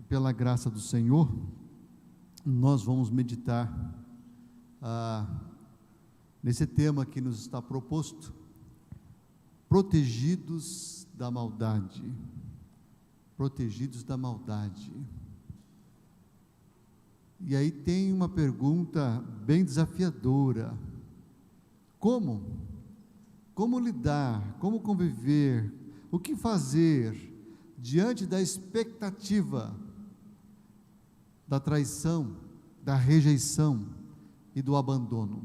pela graça do Senhor, nós vamos meditar nesse tema que nos está proposto: protegidos da maldade. Protegidos da maldade. E aí tem uma pergunta bem desafiadora: como? Como lidar? Como conviver? O que fazer diante da expectativa da traição, da rejeição e do abandono?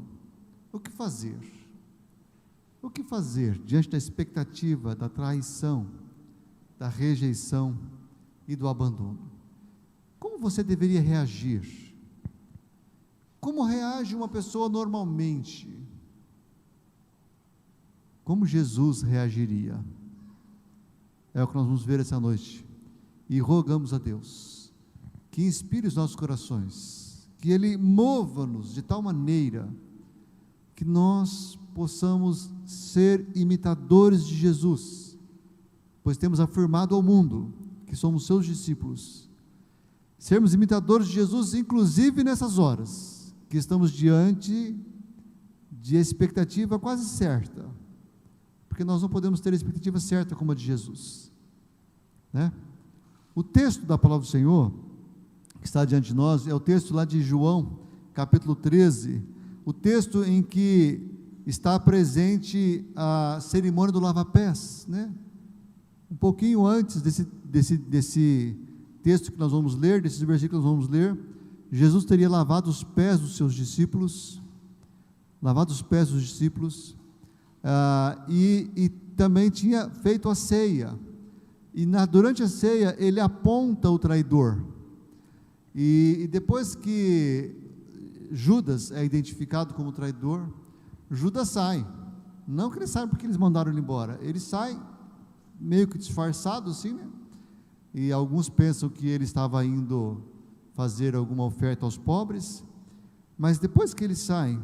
O que fazer? O que fazer diante da expectativa da traição, da rejeição e do abandono? Como você deveria reagir? Como reage uma pessoa normalmente? Como Jesus reagiria? É o que nós vamos ver essa noite. E rogamos a Deus que inspire os nossos corações, que Ele mova-nos de tal maneira que nós possamos ser imitadores de Jesus, pois temos afirmado ao mundo que somos seus discípulos. Sermos imitadores de Jesus, inclusive nessas horas que estamos diante de expectativa quase certa, porque nós não podemos ter a expectativa certa como a de Jesus, né? O texto da palavra do Senhor que está diante de nós é o texto lá de João, capítulo 13, o texto em que está presente a cerimônia do lava-pés, né? Um pouquinho antes desse texto que nós vamos ler, desses versículos que nós vamos ler, Jesus teria lavado os pés dos seus discípulos, e também tinha feito a ceia, e durante a ceia ele aponta o traidor, e depois que Judas é identificado como traidor, Judas sai. Não que ele saia porque eles mandaram ele embora, ele sai meio que disfarçado assim, né? E alguns pensam que ele estava indo fazer alguma oferta aos pobres, mas depois que ele sai,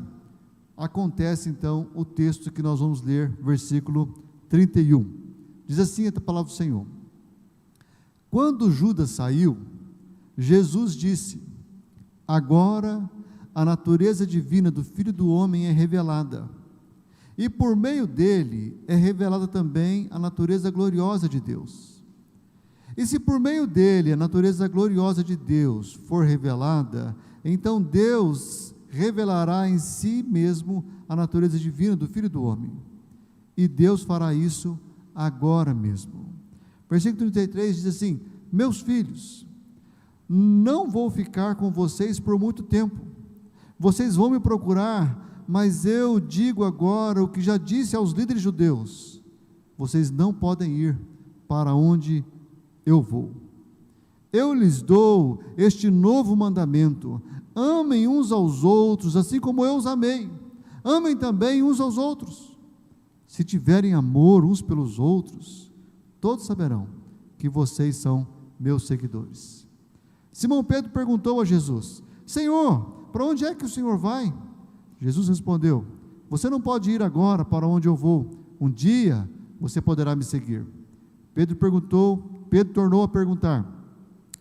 acontece então o texto que nós vamos ler, versículo 31, diz assim a palavra do Senhor: quando Judas saiu, Jesus disse: agora a natureza divina do Filho do Homem é revelada, e por meio dele é revelada também a natureza gloriosa de Deus. E se por meio dele a natureza gloriosa de Deus for revelada, então Deus revelará em si mesmo a natureza divina do Filho do Homem, e Deus fará isso agora mesmo. Versículo 33 diz assim: meus filhos, não vou ficar com vocês por muito tempo, vocês vão me procurar, mas eu digo agora o que já disse aos líderes judeus: vocês não podem ir para onde eu vou. Eu lhes dou este novo mandamento: amem uns aos outros, assim como eu os amei. Amem também uns aos outros. Se tiverem amor uns pelos outros, todos saberão que vocês são meus seguidores. Simão Pedro perguntou a Jesus: Senhor, para onde é que o Senhor vai? Jesus respondeu: você não pode ir agora para onde eu vou. Um dia você poderá me seguir. Pedro tornou a perguntar: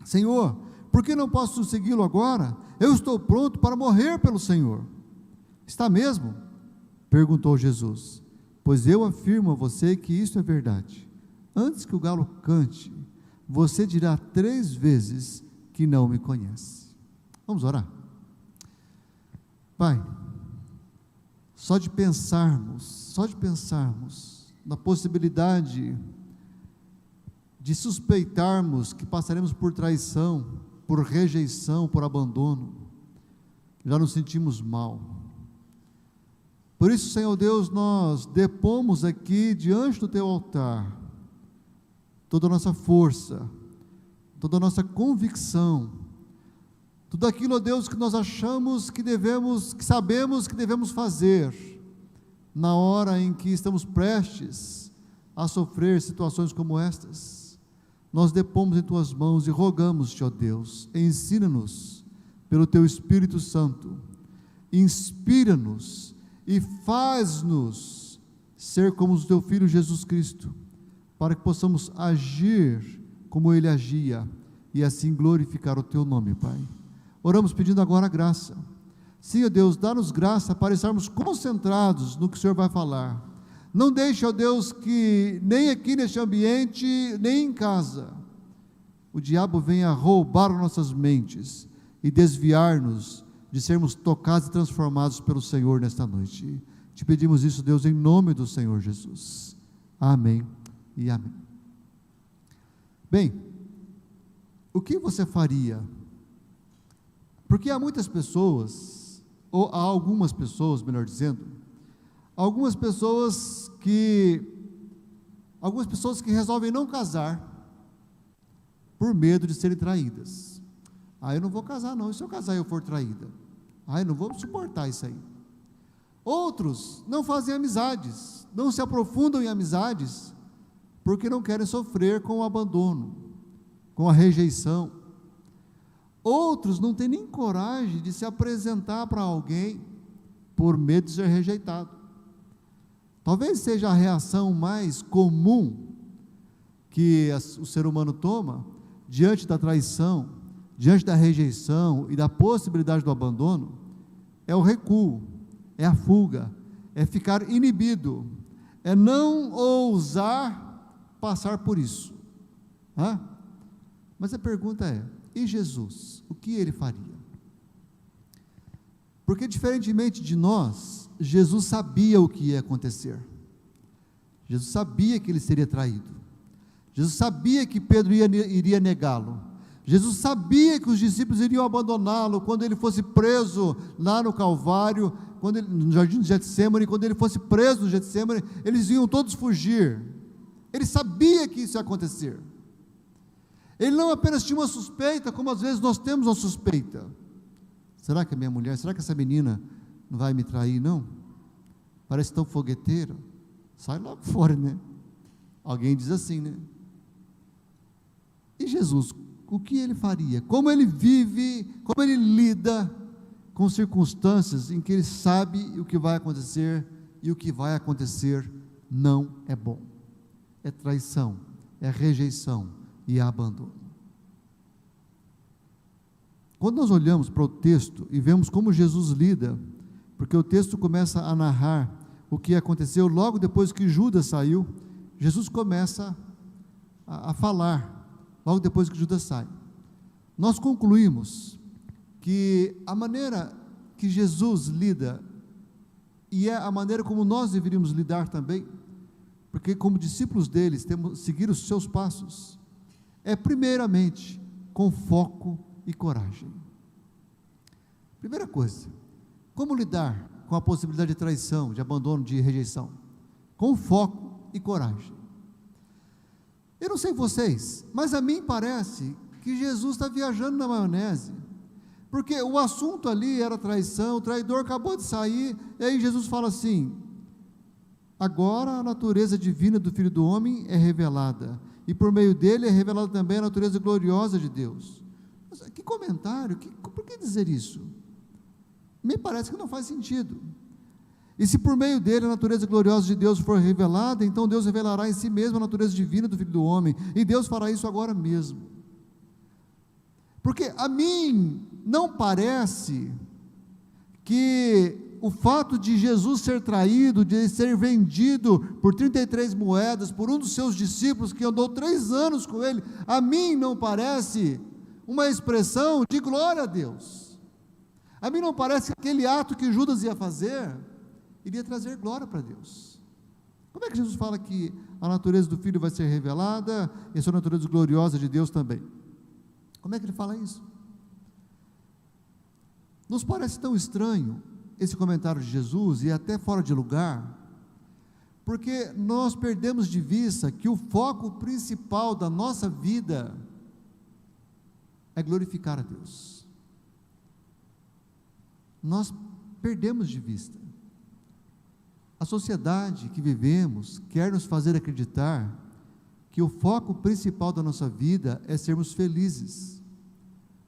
Senhor, por que não posso segui-lo agora? Eu estou pronto para morrer pelo Senhor. Está mesmo? Perguntou Jesus. Pois eu afirmo a você que isso é verdade. Antes que o galo cante, você dirá 3 vezes que não me conhece. Vamos orar. Pai, só de pensarmos na possibilidade de suspeitarmos que passaremos por traição, por rejeição, por abandono, já nos sentimos mal. Por isso, Senhor Deus, nós depomos aqui diante do Teu altar toda a nossa força, toda a nossa convicção, tudo aquilo, ó Deus, que nós achamos que sabemos que devemos fazer na hora em que estamos prestes a sofrer situações como estas. Nós depomos em Tuas mãos e rogamos-te, ó Deus, ensina-nos pelo Teu Espírito Santo, inspira-nos e faz-nos ser como o Teu Filho Jesus Cristo, para que possamos agir como Ele agia e assim glorificar o Teu nome, Pai. Oramos pedindo agora a graça. Sim, ó Deus, dá-nos graça para estarmos concentrados no que o Senhor vai falar. Não deixe, ó Deus, que nem aqui neste ambiente, nem em casa, o diabo venha roubar nossas mentes e desviar-nos de sermos tocados e transformados pelo Senhor nesta noite. Te pedimos isso, Deus, em nome do Senhor Jesus. Amém e amém. Bem, o que você faria? Porque há muitas pessoas, ou há algumas pessoas, melhor dizendo, algumas pessoas que resolvem não casar por medo de serem traídas. Eu não vou casar não, e se eu casar e eu for traída? Eu não vou suportar isso aí. Outros não fazem amizades, não se aprofundam em amizades, porque não querem sofrer com o abandono, com a rejeição. Outros não têm nem coragem de se apresentar para alguém, por medo de ser rejeitado. Talvez seja a reação mais comum que o ser humano toma diante da traição, diante da rejeição e da possibilidade do abandono, é o recuo, é a fuga, é ficar inibido, é não ousar passar por isso. Mas a pergunta é, e Jesus, o que ele faria? Porque diferentemente de nós, Jesus sabia o que ia acontecer. Jesus sabia que ele seria traído. Jesus sabia que Pedro iria negá-lo. Jesus sabia que os discípulos iriam abandoná-lo quando ele fosse preso lá no Calvário, no jardim de Getsemane. Quando ele fosse preso no Getsemane, eles iam todos fugir. Ele sabia que isso ia acontecer. Ele não apenas tinha uma suspeita, como às vezes nós temos uma suspeita. Será que a minha mulher, será que essa menina não vai me trair, não? Parece tão fogueteira. Sai logo fora, né? Alguém diz assim, né? E Jesus, o que ele faria? Como ele vive, como ele lida com circunstâncias em que ele sabe o que vai acontecer, e o que vai acontecer não é bom. É traição, é rejeição e é abandono. Quando nós olhamos para o texto e vemos como Jesus lida, porque o texto começa a narrar o que aconteceu logo depois que Judas saiu, Jesus começa a falar, logo depois que Judas sai. Nós concluímos que a maneira que Jesus lida, e é a maneira como nós deveríamos lidar também, porque como discípulos deles, temos que seguir os seus passos, é primeiramente com foco e coragem. Primeira coisa, como lidar com a possibilidade de traição, de abandono, de rejeição? Com foco e coragem. Eu não sei vocês, mas a mim parece que Jesus está viajando na maionese, porque o assunto ali era traição, o traidor acabou de sair, e aí Jesus fala assim: agora a natureza divina do Filho do Homem é revelada, e por meio dele é revelada também a natureza gloriosa de Deus. Mas, que comentário, por que dizer isso? Me parece que não faz sentido. E se por meio dele a natureza gloriosa de Deus for revelada, então Deus revelará em si mesmo a natureza divina do Filho do Homem, e Deus fará isso agora mesmo. Porque a mim não parece que o fato de Jesus ser traído, de ser vendido por 33 moedas, por um dos seus discípulos que andou 3 anos com ele, a mim não parece uma expressão de glória a Deus. A mim não parece que aquele ato que Judas ia fazer iria trazer glória para Deus. Como é que Jesus fala que a natureza do Filho vai ser revelada, e a sua natureza gloriosa de Deus também? Como é que ele fala isso? Nos parece tão estranho esse comentário de Jesus, e até fora de lugar, porque nós perdemos de vista que o foco principal da nossa vida é glorificar a Deus. Nós perdemos de vista. A sociedade que vivemos quer nos fazer acreditar que o foco principal da nossa vida é sermos felizes,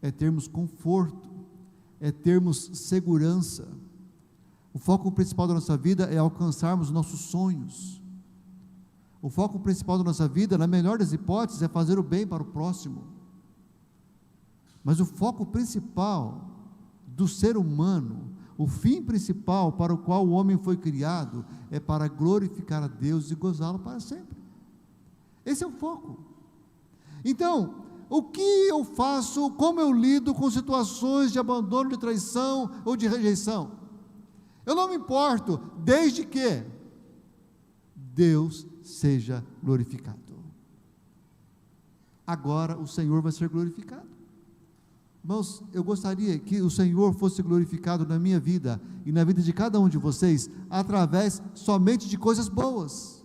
é termos conforto, é termos segurança. O foco principal da nossa vida é alcançarmos nossos sonhos. O foco principal da nossa vida, na melhor das hipóteses, é fazer o bem para o próximo. Mas o foco principal do ser humano, o fim principal para o qual o homem foi criado, é para glorificar a Deus e gozá-lo para sempre. Esse é o foco. Então, o que eu faço, como eu lido com situações de abandono, de traição ou de rejeição? Eu não me importo, desde que Deus seja glorificado. Agora o Senhor vai ser glorificado. Irmãos, eu gostaria que o Senhor fosse glorificado na minha vida e na vida de cada um de vocês, através somente de coisas boas.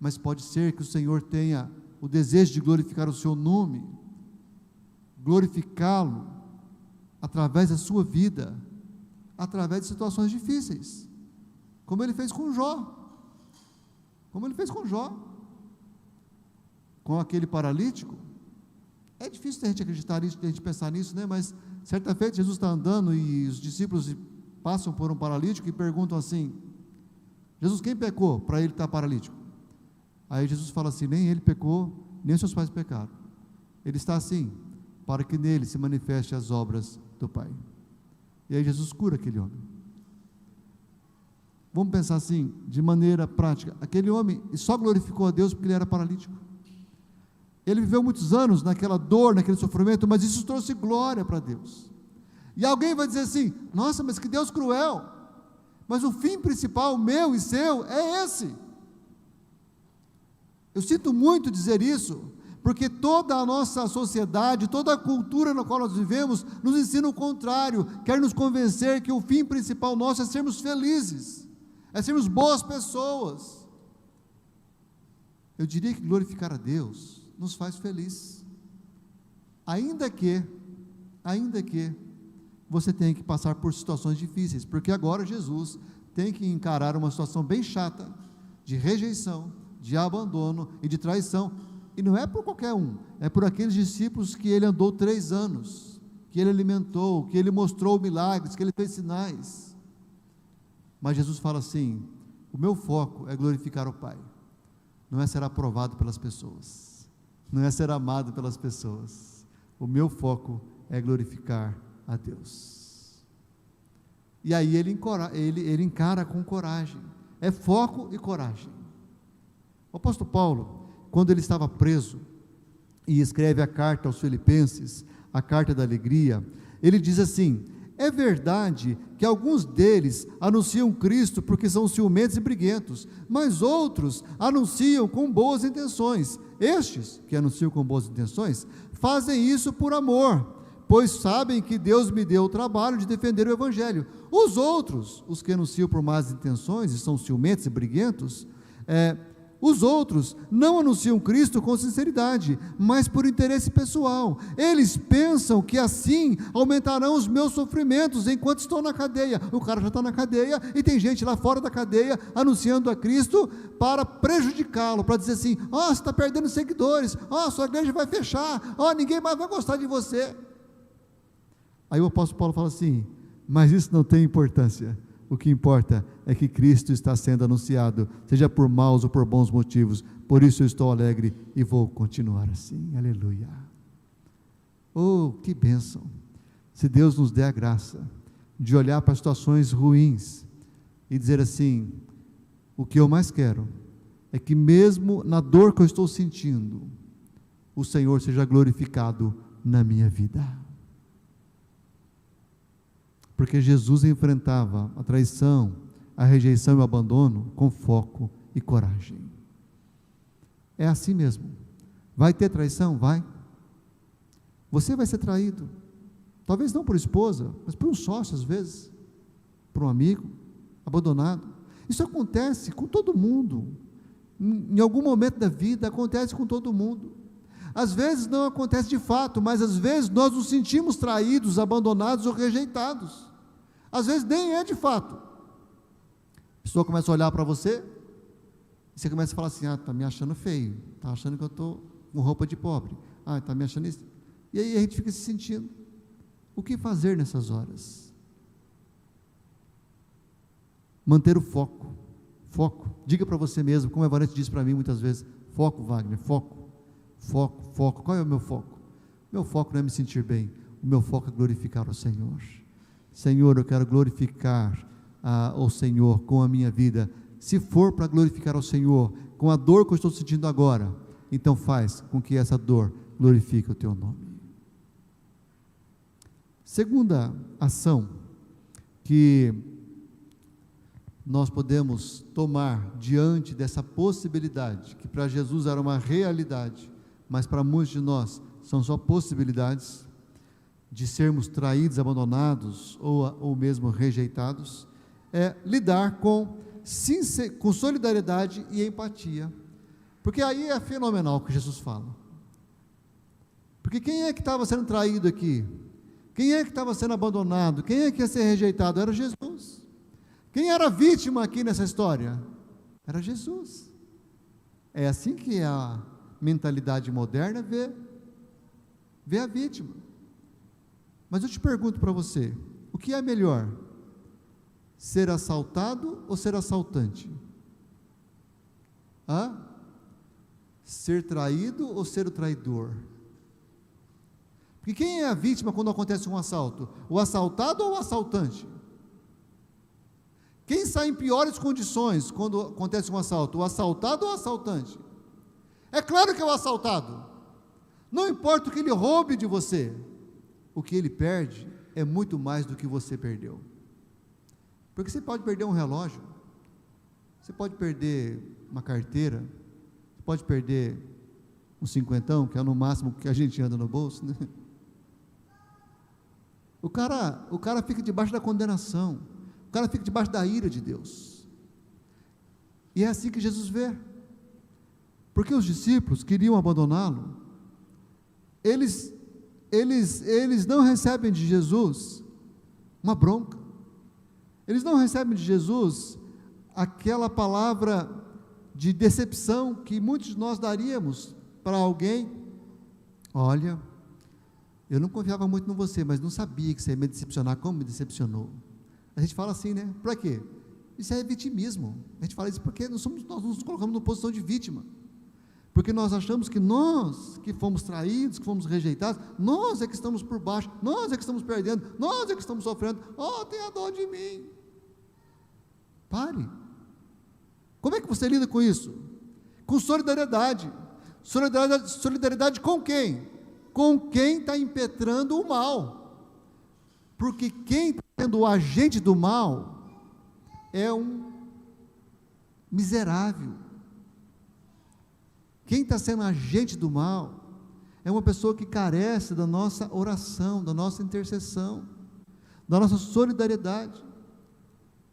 Mas pode ser que o Senhor tenha o desejo de glorificar o seu nome, glorificá-lo através da sua vida, através de situações difíceis, como Ele fez com Jó, com aquele paralítico. É difícil a gente acreditar nisso, a gente pensar nisso, né? Mas certa feita Jesus está andando e os discípulos passam por um paralítico e perguntam assim: Jesus, quem pecou para ele estar paralítico? Aí Jesus fala assim: nem ele pecou, nem seus pais pecaram. Ele está assim, para que nele se manifeste as obras do Pai. E aí Jesus cura aquele homem. Vamos pensar assim, de maneira prática. Aquele homem só glorificou a Deus porque ele era paralítico. Ele viveu muitos anos naquela dor, naquele sofrimento, mas isso trouxe glória para Deus. E alguém vai dizer assim: nossa, mas que Deus cruel. Mas o fim principal, meu e seu, é esse. Eu sinto muito dizer isso, porque toda a nossa sociedade, toda a cultura na qual nós vivemos, nos ensina o contrário, quer nos convencer que o fim principal nosso é sermos felizes, é sermos boas pessoas. Eu diria que glorificar a Deus nos faz feliz, ainda que você tenha que passar por situações difíceis, porque agora Jesus tem que encarar uma situação bem chata, de rejeição, de abandono e de traição, e não é por qualquer um, é por aqueles discípulos que ele andou 3 anos, que ele alimentou, que ele mostrou milagres, que ele fez sinais. Mas Jesus fala assim: o meu foco é glorificar o Pai, não é ser aprovado pelas pessoas, não é ser amado pelas pessoas, o meu foco é glorificar a Deus. E aí ele encara com coragem, é foco e coragem. O apóstolo Paulo, quando ele estava preso e escreve a carta aos Filipenses, a carta da alegria, ele diz assim: é verdade que alguns deles anunciam Cristo porque são ciumentos e briguentos, mas outros anunciam com boas intenções. Estes que anunciam com boas intenções fazem isso por amor, pois sabem que Deus me deu o trabalho de defender o Evangelho. Os outros, os que anunciam por más intenções e são ciumentos e briguentos, os outros não anunciam Cristo com sinceridade, mas por interesse pessoal. Eles pensam que assim aumentarão os meus sofrimentos enquanto estou na cadeia. O cara já está na cadeia e tem gente lá fora da cadeia anunciando a Cristo para prejudicá-lo, para dizer assim: você está perdendo seguidores, sua igreja vai fechar, ninguém mais vai gostar de você. Aí o apóstolo Paulo fala assim: mas isso não tem importância. O que importa é que Cristo está sendo anunciado, seja por maus ou por bons motivos. Por isso eu estou alegre e vou continuar assim. Aleluia. Oh, que bênção! Se Deus nos der a graça de olhar para situações ruins e dizer assim: o que eu mais quero é que mesmo na dor que eu estou sentindo, o Senhor seja glorificado na minha vida. Porque Jesus enfrentava a traição, a rejeição e o abandono com foco e coragem. É assim mesmo. Vai ter traição? Vai. Você vai ser traído. Talvez não por esposa, mas por um sócio às vezes, por um amigo, abandonado. Isso acontece com todo mundo. Em algum momento da vida acontece com todo mundo. Às vezes não acontece de fato, mas às vezes nós nos sentimos traídos, abandonados ou rejeitados. Às vezes nem é de fato. A pessoa começa a olhar para você, e você começa a falar assim: está me achando feio, está achando que eu estou com roupa de pobre, está me achando isso. E aí a gente fica se sentindo. O que fazer nessas horas? Manter o foco. Foco. Diga para você mesmo, como a Evanete diz para mim muitas vezes: foco, Wagner, foco. Foco, foco. Qual é o meu foco? Meu foco não é me sentir bem, o meu foco é glorificar o Senhor. Senhor, eu quero glorificar ao Senhor com a minha vida. Se for para glorificar ao Senhor com a dor que eu estou sentindo agora, então faz com que essa dor glorifique o teu nome. Segunda ação que nós podemos tomar diante dessa possibilidade, que para Jesus era uma realidade, mas para muitos de nós são só possibilidades, de sermos traídos, abandonados ou mesmo rejeitados, é lidar com solidariedade e empatia. Porque aí é fenomenal o que Jesus fala. Porque quem é que estava sendo traído aqui? Quem é que estava sendo abandonado? Quem é que ia ser rejeitado? Era Jesus. Quem era vítima aqui nessa história? Era Jesus. É assim que a mentalidade moderna vê a vítima. Mas eu te pergunto para você, o que é melhor? Ser assaltado ou ser assaltante? Ser traído ou ser o traidor? Porque quem é a vítima quando acontece um assalto? O assaltado ou o assaltante? Quem sai em piores condições quando acontece um assalto? O assaltado ou o assaltante? É claro que é o assaltado. Não importa o que ele roube de você, o que ele perde é muito mais do que você perdeu. Porque você pode perder um relógio, você pode perder uma carteira, você pode perder um cinquentão, que é no máximo que a gente anda no bolso, né? O cara fica debaixo da condenação, o cara fica debaixo da ira de Deus. E é assim que Jesus vê. Porque os discípulos queriam abandoná-lo, eles não recebem de Jesus uma bronca, eles não recebem de Jesus aquela palavra de decepção que muitos de nós daríamos para alguém. Olha, eu não confiava muito em você, mas não sabia que você ia me decepcionar como me decepcionou. A gente fala assim, né? Para quê? Isso é vitimismo. A gente fala isso porque nós nos colocamos numa posição de vítima. Porque nós achamos que nós, que fomos traídos, que fomos rejeitados, nós é que estamos por baixo, nós é que estamos perdendo, nós é que estamos sofrendo. Tenha dó de mim. Pare. Como é que você lida com isso? Com solidariedade. Solidariedade com quem? Com quem está impetrando o mal. Porque quem está sendo o agente do mal é um miserável. Quem está sendo agente do mal é uma pessoa que carece da nossa oração, da nossa intercessão, da nossa solidariedade.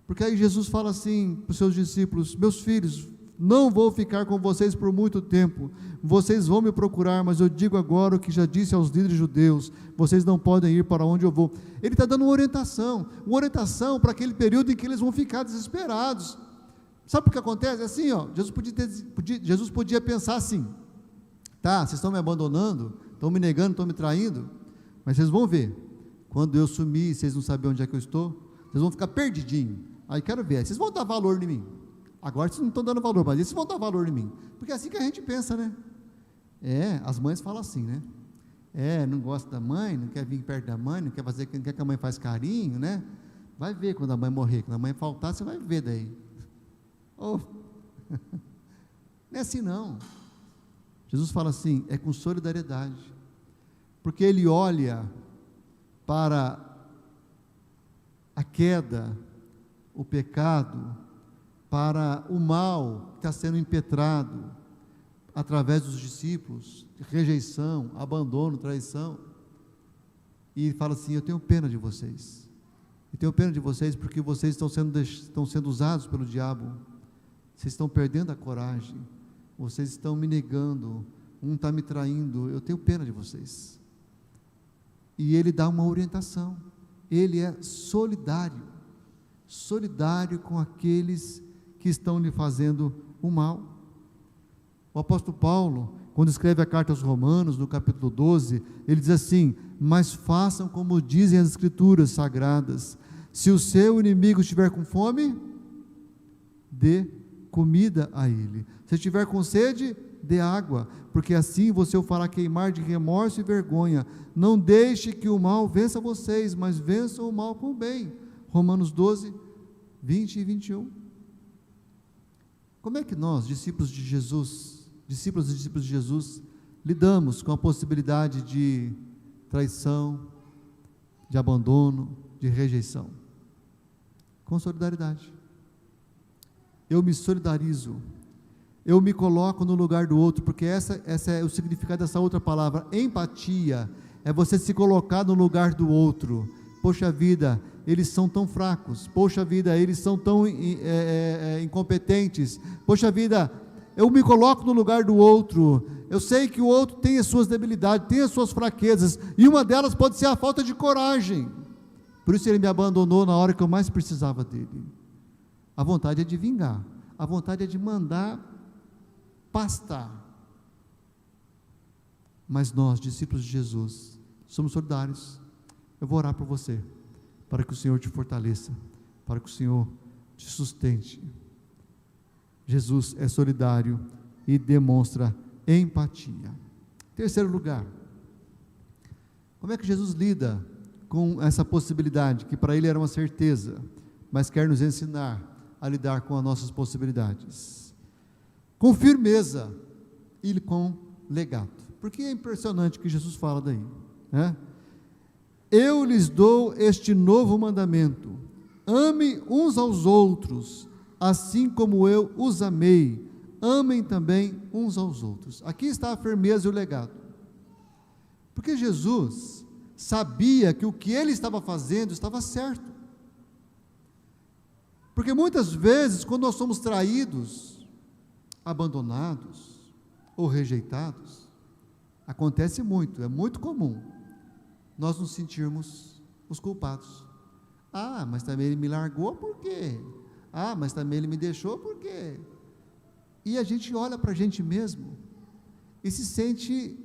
Porque aí Jesus fala assim para os seus discípulos: meus filhos, não vou ficar com vocês por muito tempo, vocês vão me procurar, mas eu digo agora o que já disse aos líderes judeus: vocês não podem ir para onde eu vou. Ele está dando uma orientação para aquele período em que eles vão ficar desesperados. Sabe o que acontece? É assim, Jesus podia pensar assim: tá, vocês estão me abandonando, estão me negando, estão me traindo, mas vocês vão ver, quando eu sumir, vocês não sabem onde é que eu estou, vocês vão ficar perdidinhos, aí quero ver, vocês vão dar valor em mim. Agora vocês não estão dando valor, mas vocês vão dar valor em mim, porque é assim que a gente pensa, né? As mães falam assim, né? Não gosta da mãe, não quer vir perto da mãe, não quer que a mãe faz carinho, né? Vai ver quando a mãe morrer, quando a mãe faltar, você vai ver daí. Não é assim não. Jesus fala assim, é com solidariedade, porque ele olha para a queda, o pecado, para o mal que está sendo impetrado através dos discípulos, rejeição, abandono, traição, e fala assim: eu tenho pena de vocês, porque vocês estão sendo usados pelo diabo, vocês estão perdendo a coragem, vocês estão me negando, um está me traindo, eu tenho pena de vocês. E ele dá uma orientação, ele é solidário com aqueles que estão lhe fazendo o mal. O apóstolo Paulo, quando escreve a carta aos Romanos, no capítulo 12, ele diz assim: mas façam como dizem as escrituras sagradas, se o seu inimigo estiver com fome, dê comida a ele, se estiver com sede, dê água, porque assim você o fará queimar de remorso e vergonha. Não deixe que o mal vença vocês, mas vençam o mal com o bem. Romanos 12, 20 e 21. Como é que nós, discípulos de Jesus, discípulos e discípulos de Jesus, lidamos com a possibilidade de traição, de abandono, de rejeição? Com solidariedade. Eu me solidarizo, eu me coloco no lugar do outro, porque essa é o significado dessa outra palavra, empatia, é você se colocar no lugar do outro. Poxa vida, eles são tão fracos, poxa vida, eles são tão incompetentes, poxa vida, eu me coloco no lugar do outro, eu sei que o outro tem as suas debilidades, tem as suas fraquezas, e uma delas pode ser a falta de coragem, por isso ele me abandonou na hora que eu mais precisava dele. A vontade é de vingar, a vontade é de mandar pastar, mas nós, discípulos de Jesus, somos solidários. Eu vou orar por você, para que o Senhor te fortaleça, para que o Senhor te sustente. Jesus é solidário e demonstra empatia. Terceiro lugar, como é que Jesus lida com essa possibilidade, que para ele era uma certeza, mas quer nos ensinar a lidar com as nossas possibilidades? Com firmeza e com legado. Porque é impressionante o que Jesus fala daí, né? Eu lhes dou este novo mandamento: ame uns aos outros, assim como eu os amei, amem também uns aos outros. Aqui está a firmeza e o legado, porque Jesus sabia que o que ele estava fazendo estava certo, porque muitas vezes, quando nós somos traídos, abandonados ou rejeitados, acontece muito, é muito comum nós nos sentirmos os culpados. Ah, mas também ele me largou, por quê? Ah, mas também ele me deixou, por quê? E a gente olha para a gente mesmo e se sente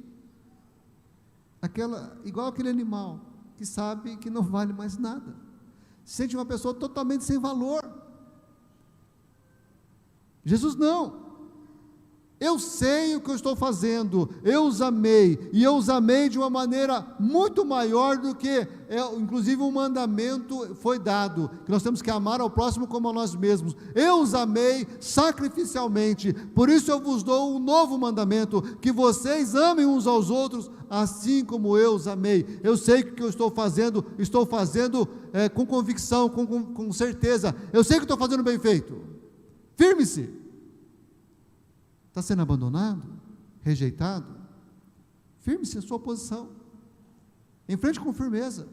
igual aquele animal que sabe que não vale mais nada, se sente uma pessoa totalmente sem valor. Jesus não. Eu sei o que eu estou fazendo, eu os amei, e eu os amei de uma maneira muito maior do que, inclusive um mandamento foi dado, que nós temos que amar ao próximo como a nós mesmos. Eu os amei sacrificialmente, por isso eu vos dou um novo mandamento, que vocês amem uns aos outros, assim como eu os amei. Eu sei que o que eu estou fazendo com convicção, com certeza, eu sei que estou fazendo bem feito. Firme-se. Está sendo abandonado, rejeitado? Firme-se em sua posição, enfrente com firmeza,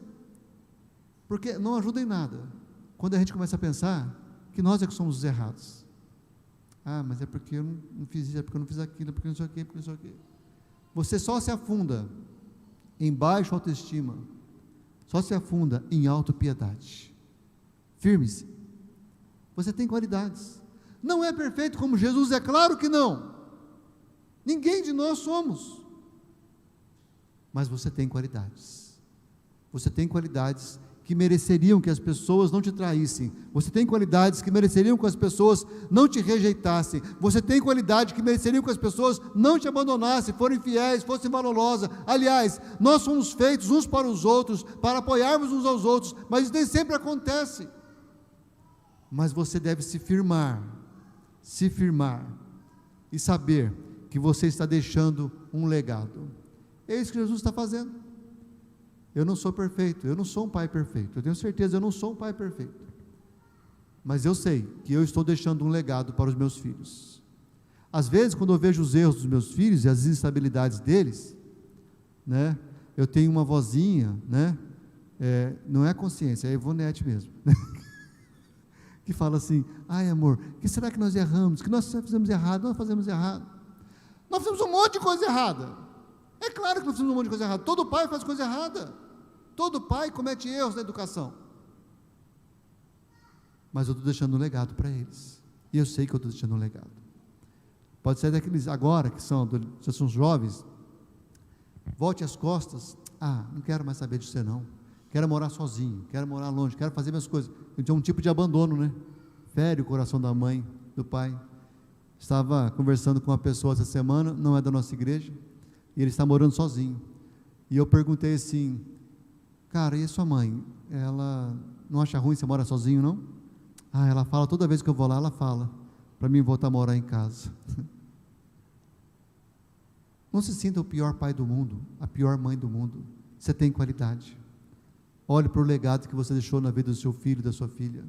porque não ajuda em nada quando a gente começa a pensar que nós é que somos os errados. Ah, mas é porque eu não fiz isso, é porque eu não fiz aquilo, é porque não sei o quê, porque não sei o quê. Você só se afunda em baixa autoestima, só se afunda em autopiedade. Firme-se. Você tem qualidades. Não é perfeito como Jesus, é claro que não. Ninguém de nós somos. Mas você tem qualidades. Você tem qualidades que mereceriam que as pessoas não te traíssem. Você tem qualidades que mereceriam que as pessoas não te rejeitassem. Você tem qualidade que mereceriam que as pessoas não te abandonassem, forem fiéis, fossem valorosas. Aliás, nós somos feitos uns para os outros, para apoiarmos uns aos outros, mas isso nem sempre acontece. Mas você deve se firmar e saber que você está deixando um legado. É isso que Jesus está fazendo. Eu não sou perfeito, eu não sou um pai perfeito, eu tenho certeza, eu não sou um pai perfeito, mas eu sei que eu estou deixando um legado para os meus filhos. Às vezes, quando eu vejo os erros dos meus filhos e as instabilidades deles, né, eu tenho uma vozinha, né, não é consciência, é Ivonete mesmo, que fala assim: ai amor, o que será que nós erramos? Que nós fizemos errado? Nós fazemos errado. Nós fizemos um monte de coisa errada. É claro que nós fizemos um monte de coisa errada. Todo pai faz coisa errada. Todo pai comete erros na educação. Mas eu estou deixando um legado para eles. E eu sei que eu estou deixando um legado. Pode ser daqueles agora que são jovens. Volte as costas. Ah, não quero mais saber de você não. Quero morar sozinho, quero morar longe, quero fazer minhas coisas. Então, um tipo de abandono, né? Fere o coração da mãe, do pai. Estava conversando com uma pessoa essa semana, não é da nossa igreja, e ele está morando sozinho. E eu perguntei assim: cara, e a sua mãe? Ela não acha ruim você morar sozinho, não? Ah, ela fala, toda vez que eu vou lá, ela fala para mim voltar a morar em casa. Não se sinta o pior pai do mundo, a pior mãe do mundo. Você tem qualidade. Olhe para o legado que você deixou na vida do seu filho e da sua filha.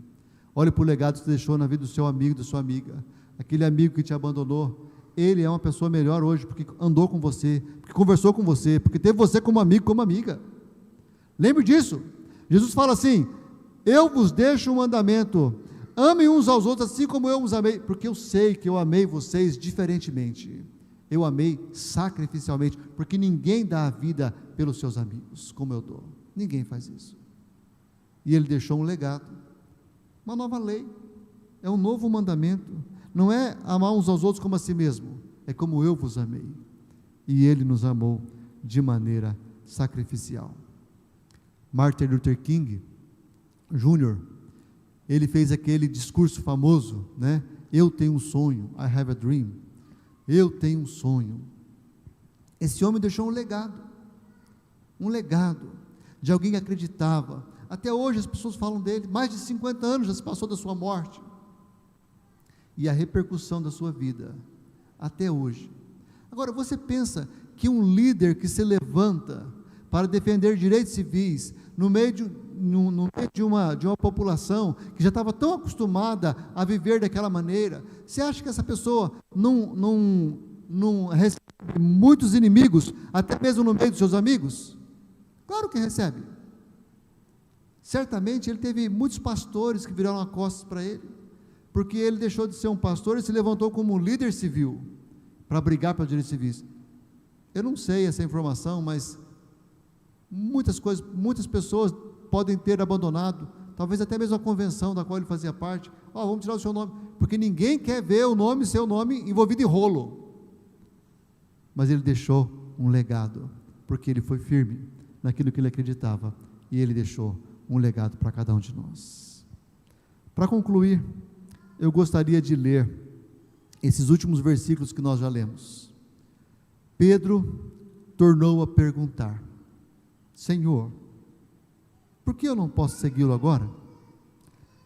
Olhe para o legado que você deixou na vida do seu amigo e da sua amiga. Aquele amigo que te abandonou, ele é uma pessoa melhor hoje, porque andou com você, porque conversou com você, porque teve você como amigo, como amiga. Lembre disso. Jesus fala assim: eu vos deixo um mandamento, amem uns aos outros assim como eu os amei, porque eu sei que eu amei vocês diferentemente. Eu amei sacrificialmente, porque ninguém dá a vida pelos seus amigos, como eu dou. Ninguém faz isso. E ele deixou um legado, uma nova lei, é um novo mandamento. Não é amar uns aos outros como a si mesmo, é como eu vos amei. E ele nos amou de maneira sacrificial. Martin Luther King Jr., ele fez aquele discurso famoso, né? Eu tenho um sonho, I have a dream. Eu tenho um sonho. Esse homem deixou um legado de alguém que acreditava. Até hoje as pessoas falam dele, mais de 50 anos já se passou da sua morte, e a repercussão da sua vida, até hoje. Agora, você pensa que um líder que se levanta para defender direitos civis, no meio de uma população que já estava tão acostumada a viver daquela maneira, você acha que essa pessoa não recebe muitos inimigos, até mesmo no meio dos seus amigos? Claro que recebe. Certamente ele teve muitos pastores que viraram as costas para ele, porque ele deixou de ser um pastor e se levantou como um líder civil, para brigar pelos direitos civis. Eu não sei essa informação, mas muitas pessoas podem ter abandonado, talvez até mesmo a convenção da qual ele fazia parte. Vamos tirar o seu nome, porque ninguém quer ver seu nome envolvido em rolo. Mas ele deixou um legado, porque ele foi firme naquilo que ele acreditava, e ele deixou um legado para cada um de nós. Para concluir, eu gostaria de ler esses últimos versículos que nós já lemos. Pedro tornou a perguntar: Senhor, por que eu não posso segui-lo agora?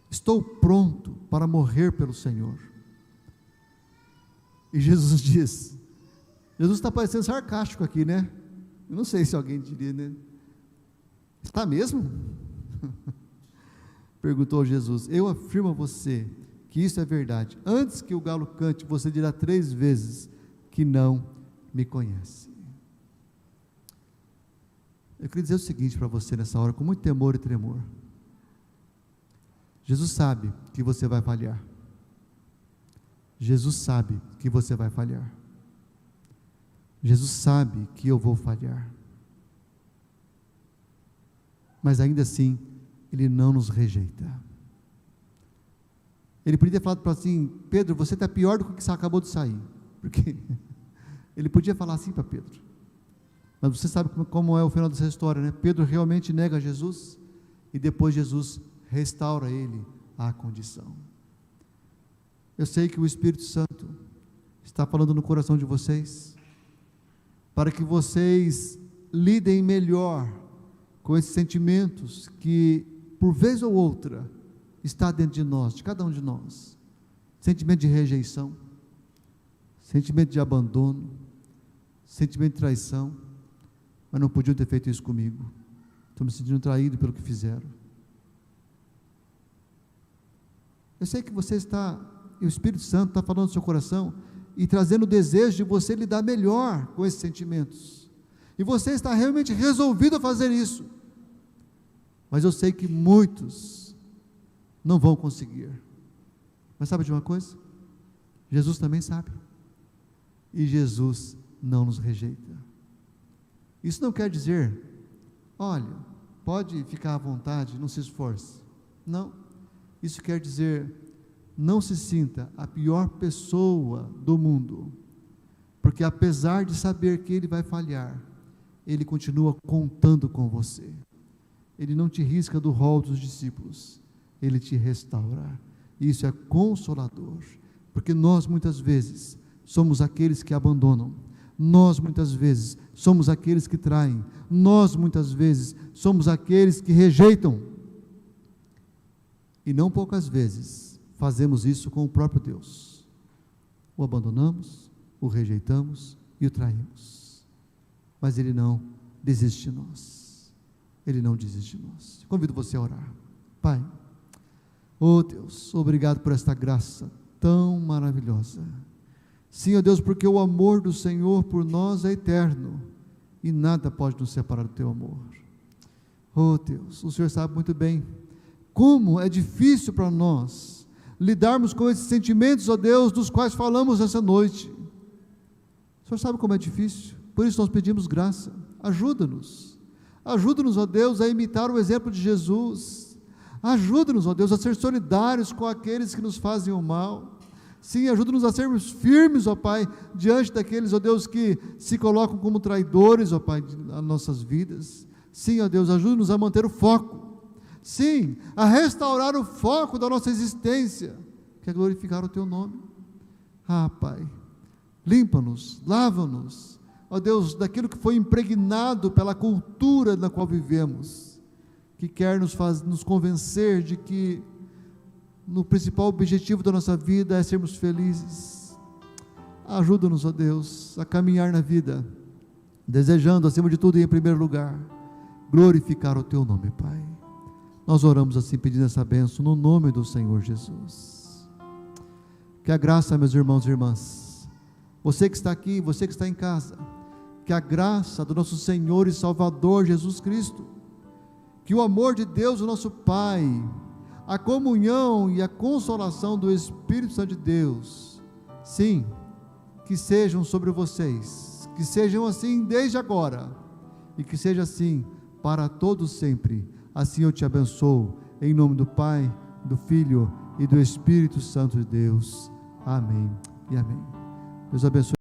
Estou pronto para morrer pelo Senhor. E Jesus diz, Jesus está parecendo sarcástico aqui, né? Eu não sei se alguém diria, né? Está mesmo? Perguntou Jesus. Eu afirmo a você que isso é verdade. Antes que o galo cante, você dirá 3 vezes que não me conhece. Eu queria dizer o seguinte para você nessa hora, com muito temor e tremor. Jesus sabe que você vai falhar. Jesus sabe que você vai falhar. Jesus sabe que eu vou falhar. Mas ainda assim, Ele não nos rejeita. Ele podia ter falado para assim: Pedro, você está pior do que você acabou de sair. Porque ele podia falar assim para Pedro. Mas você sabe como é o final dessa história, né? Pedro realmente nega Jesus, e depois Jesus restaura ele à condição. Eu sei que o Espírito Santo está falando no coração de vocês, para que vocês lidem melhor com esses sentimentos que, por vez ou outra, está dentro de nós, de cada um de nós. Sentimento de rejeição, sentimento de abandono, sentimento de traição. Mas não podiam ter feito isso comigo. Estou me sentindo traído pelo que fizeram. Eu sei que você está, e o Espírito Santo está falando no seu coração e trazendo o desejo de você lidar melhor com esses sentimentos. E você está realmente resolvido a fazer isso. Mas eu sei que muitos não vão conseguir. Mas sabe de uma coisa? Jesus também sabe. E Jesus não nos rejeita. Isso não quer dizer, olha, pode ficar à vontade, não se esforce. Não. Isso quer dizer, não se sinta a pior pessoa do mundo, porque apesar de saber que ele vai falhar, ele continua contando com você. Ele não te risca do rol dos discípulos, ele te restaura. Isso é consolador, porque nós muitas vezes somos aqueles que abandonam, nós muitas vezes somos aqueles que traem, nós muitas vezes somos aqueles que rejeitam, e não poucas vezes fazemos isso com o próprio Deus, o abandonamos, o rejeitamos e o traímos, mas Ele não desiste de nós, Ele não desiste de nós. Convido você a orar. Pai, oh Deus, obrigado por esta graça tão maravilhosa. Sim, ó Deus, porque o amor do Senhor por nós é eterno, e nada pode nos separar do Teu amor. Oh Deus, o Senhor sabe muito bem como é difícil para nós lidarmos com esses sentimentos, ó Deus, dos quais falamos essa noite. O Senhor sabe como é difícil, por isso nós pedimos graça. Ajuda-nos, ó Deus, a imitar o exemplo de Jesus. Ajuda-nos, ó Deus, a ser solidários com aqueles que nos fazem o mal. Sim, ajuda-nos a sermos firmes, ó Pai, diante daqueles, ó Deus, que se colocam como traidores, ó Pai, nas nossas vidas. Sim, ó Deus, ajuda-nos a manter o foco. Sim, a restaurar o foco da nossa existência, que é glorificar o Teu nome. Ah, Pai, limpa-nos, lava-nos, ó Deus, daquilo que foi impregnado pela cultura na qual vivemos, que quer nos convencer de que no principal objetivo da nossa vida é sermos felizes. Ajuda-nos, ó Deus, a caminhar na vida, desejando, acima de tudo e em primeiro lugar, glorificar o Teu nome, Pai. Nós oramos assim, pedindo essa bênção, no nome do Senhor Jesus. Que a graça, meus irmãos e irmãs, você que está aqui, você que está em casa, que a graça do nosso Senhor e Salvador Jesus Cristo, que o amor de Deus, o nosso Pai, a comunhão e a consolação do Espírito Santo de Deus, sim, que sejam sobre vocês, que sejam assim desde agora, e que seja assim para todos sempre. Assim eu te abençoo, em nome do Pai, do Filho e do Espírito Santo de Deus. Amém e amém. Deus abençoe.